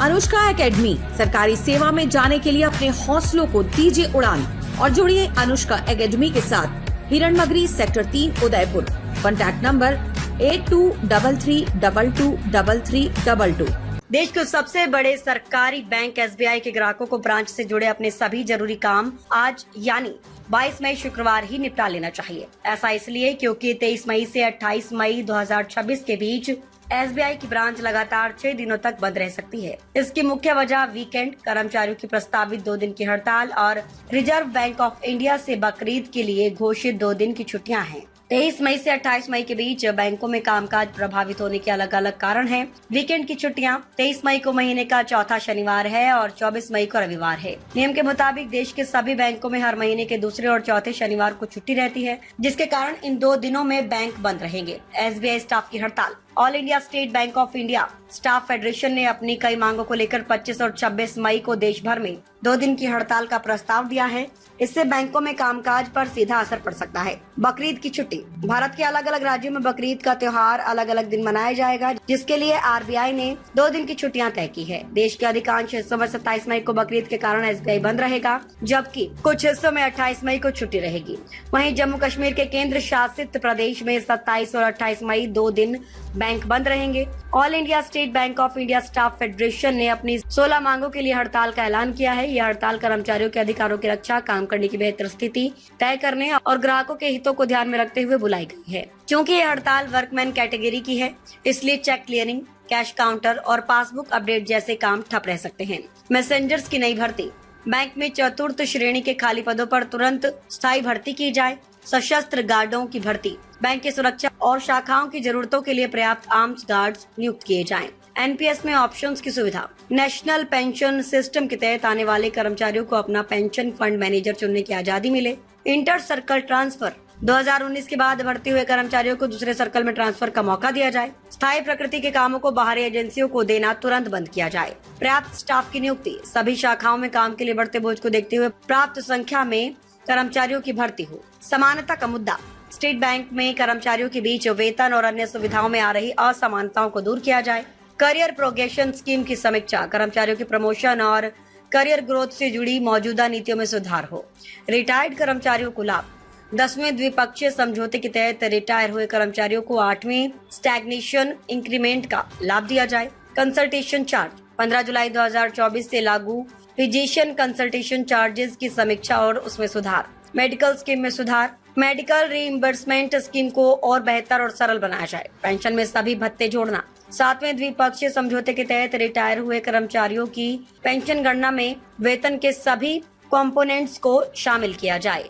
Anushka academy, सरकारी सेवा में जाने के लिए अपने हौसलों को दीजिए उड़ान और जुड़िए अनुष्का एकेडमी के साथ। Hiranmagri sector 3 Udaipur. Contact number 8233223322। देश के सबसे बड़े सरकारी बैंक एसबीआई के ग्राहकों को ब्रांच से जुड़े अपने सभी जरूरी काम आज यानी 22 मई शुक्रवार ही निपटा लेना चाहिए। ऐसा इसलिए क्योंकि 23 मई से 28 मई 2026 के बीच एसबीआई की ब्रांच लगातार 6 दिनों तक बंद रह सकती है। इसकी मुख्य वजह वीकेंड, कर्मचारियों की प्रस्तावित 2 दिन की हड़ताल और रिजर्व बैंक ऑफ इंडिया से बकरीद के लिए घोषित 2 दिन की छुट्टियां हैं। 23 मई से 28 मई के बीच बैंकों में कामकाज प्रभावित होने के अलग अलग कारण हैं। वीकेंड की छुट्टियां 23 मई को महीने का चौथा शनिवार है और 24 मई को रविवार है। नियम के मुताबिक देश के सभी बैंकों में हर महीने के दूसरे और चौथे शनिवार को छुट्टी रहती है, जिसके कारण इन 2 दिनों में बैंक बंद रहेंगे। एसबीआई स्टाफ की हड़ताल। All India state bank of India staff federation ने अपनी कई मांगों को लेकर 25 और 26 मई को देश भर में 2 दिन की हड़ताल का प्रस्ताव दिया है। इससे बैंकों में कामकाज पर सीधा असर पड़ सकता है। बकरीद की छुट्टी। भारत के अलग अलग राज्यों में बकरीद का त्योहार अलग अलग दिन मनाया जाएगा, जिसके लिए आरबीआई ने 2 दिन की छुट्टियां तय की है। देश के अधिकांश हिस्सों में 27 मई को बकरीद के कारण एसबीआई बंद रहेगा, जबकि कुछ हिस्सों में 28 मई को छुट्टी रहेगी। वहीं जम्मू कश्मीर के केंद्र शासित प्रदेश में 27 और 28 मई 2 दिन बैंक बंद रहेंगे। All India state bank of India staff federation ने अपनी 16 मांगों के लिए हड़ताल का ऐलान किया है। यह हड़ताल कर्मचारियों के अधिकारों की रक्षा, काम करने की बेहतर स्थिति तय करने और ग्राहकों के हितों को ध्यान में रखते हुए बुलाई गई है। क्योंकि यह हड़ताल वर्कमैन कैटेगरी की है, इसलिए चेक क्लियरिंग, कैश काउंटर और पासबुक अपडेट जैसे काम ठप रह सकते हैं। मैसेंजर्स की नई भर्ती। बैंक में चतुर्थ श्रेणी के खाली पदों पर तुरंत स्थायी भर्ती की जाए। सशस्त्र गार्डों की भर्ती। बैंक की सुरक्षा और शाखाओं की जरूरतों के लिए पर्याप्त आर्म्स गार्ड्स नियुक्त किए जाएं। एनपीएस में ऑप्शंस की सुविधा। नेशनल पेंशन सिस्टम के तहत आने वाले कर्मचारियों को अपना पेंशन फंड मैनेजर चुनने की आजादी मिले। Inter circle transfer. 2019 के बाद भर्ती हुए कर्मचारियों को दूसरे सर्कल में ट्रांसफर का मौका दिया जाए। स्थायी प्रकृति के कामों को बाहरी एजेंसियों को देना तुरंत बंद किया जाए। पर्याप्त स्टाफ की नियुक्ति। सभी शाखाओं में काम के लिए बढ़ते बोझ को देखते हुए पर्याप्त संख्या में कर्मचारियों की भर्ती हो। समानता का मुद्दा। स्टेट बैंक में कर्मचारियों के बीच वेतन और अन्य सुविधाओं में आ रही असमानताओं को दूर किया जाए। करियर प्रोग्रेशन स्कीम की समीक्षा। कर्मचारियों की प्रमोशन और करियर ग्रोथ से जुड़ी मौजूदा नीतियों में सुधार हो। रिटायर्ड कर्मचारियों को लाभ। 10वें द्विपक्षीय समझौते के तहत रिटायर हुए कर्मचारियों को 8वें स्टैग्नेशन इंक्रीमेंट का लाभ दिया जाए। Consultation charge. 15 जुलाई 2024 से लागू फिजिशियन कंसल्टेशन चार्जेस की समीक्षा और उसमें सुधार। मेडिकल स्कीम में सुधार। मेडिकल रीइंबर्समेंट स्कीम को और बेहतर और सरल बनाया जाए। पेंशन में सभी भत्ते जोड़ना। 7वें द्विपक्षीय समझौते के तहत रिटायर हुए कर्मचारियों की पेंशन गणना में वेतन के सभी कंपोनेंट्स को शामिल किया जाए।